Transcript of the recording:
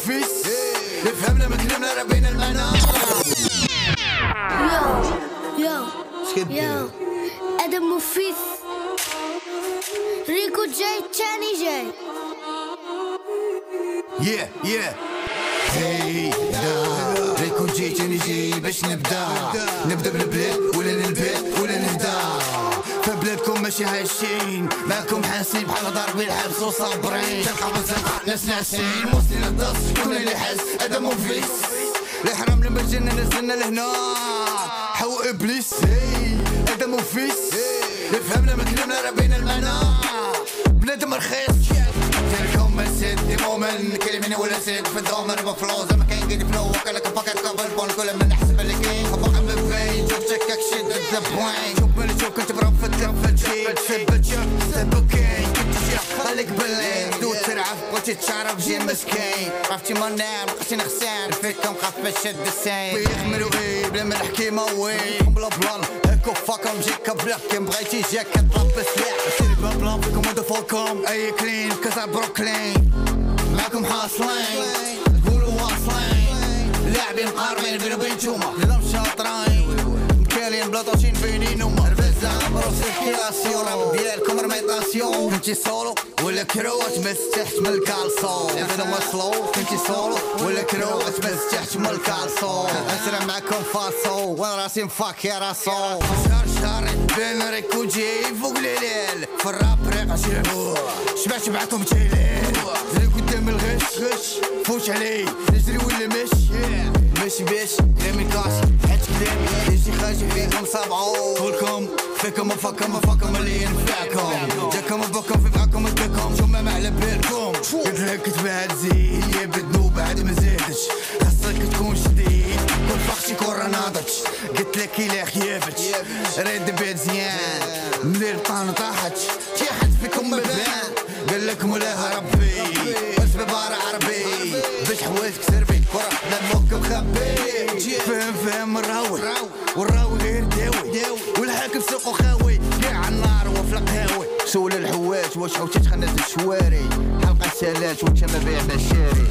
مفيس نفهمنا من كلامنا راه بين المعنى. يو ادم مفيس ريكو جاي تاني جاي. هي ريكو جاي تاني جاي باش نبدا بالبلاد ولا للبيت ولا نهدا. فبلادكم ماشي عايشين معاكم حاسين بحال ضاربين الحبس وصابرين. تلقى بزاف ناس ناسين موصلين الدرس شكون اللي حاس ادم مفيس. الحرام لما جينا نزلنا لهنا حو ابليس. ادم مفيس نفهمنا من كلامنا راه بين المعنى. بنادم رخيص تلكم مسد دي مومن كلمني ولا سد في الدومن بفلوز ما كاين قيد فلو وكلك باكيت قبل بون كل من نحسب اللي كاين باقي مبين. شوف شكك شد ذا بوين شوف ملي شوف كنت برفض ترفض تثبت سبكين كنت شيخ خليك بالليل دو ترعف بغيتي تشعرف جي مسكين. عرفتي ما نام لقيتيني خسان فيكم خاف باش شد السين بيخملوا ايه بلا ما نحكي موين بلا بلان هكو فاكم جيك بلاكم بغيتي جاك طلب سلاح سيري بلان فيكم ودفوكم اي كلين كسر بروكلين معاكم حاصلين تقولوا واصلين لاعبين مقاربين بينو بين نتوما لا شاطرين مكالين بلاطاشين بينين هما ربزة بروسيكيلاسيون راه ديالكم رميطاسيون. كنتي سولو ولا كروات ما تحت من الكالسون هذا ما سلو. كنتي سولو ولا كروات ما تحت من الكالسون. اسرع معاكم فاسو وانا راسي مفاكي راسو. شهر بين ريكو جاي فوق الليل في الراب ريق شبعت معاكم تيلين زري قدام الغش فوت علي نجري ولا مش باش كلامي كاش حيت كلامي يجي خارج فيكم صابعو كلكم فيكم وفاكم اللي ينفعكم جاكم وبكم في بعكم ودكم شو ما على بالكم. قلت لك تبعد زيد يا بدنو بعد ما زادش خاصك تكون شديد كل فخشي كورة ناضتش. قلت لك إلا خيابتش ريد بيت زيان ملي الطان طاحتش شي حد فيكم مبان قال لك مولاها ربي اسباب عربي باش حوايجك سربي كرة دمك مخبي. فهم الراوي والراوي غير داوي والحاكم سوقو خاوي كاع النار وفي القهاوي. سول الحواج واش عاوتاني تخنات الشواري حلقة سالات وكما بيع مشاري.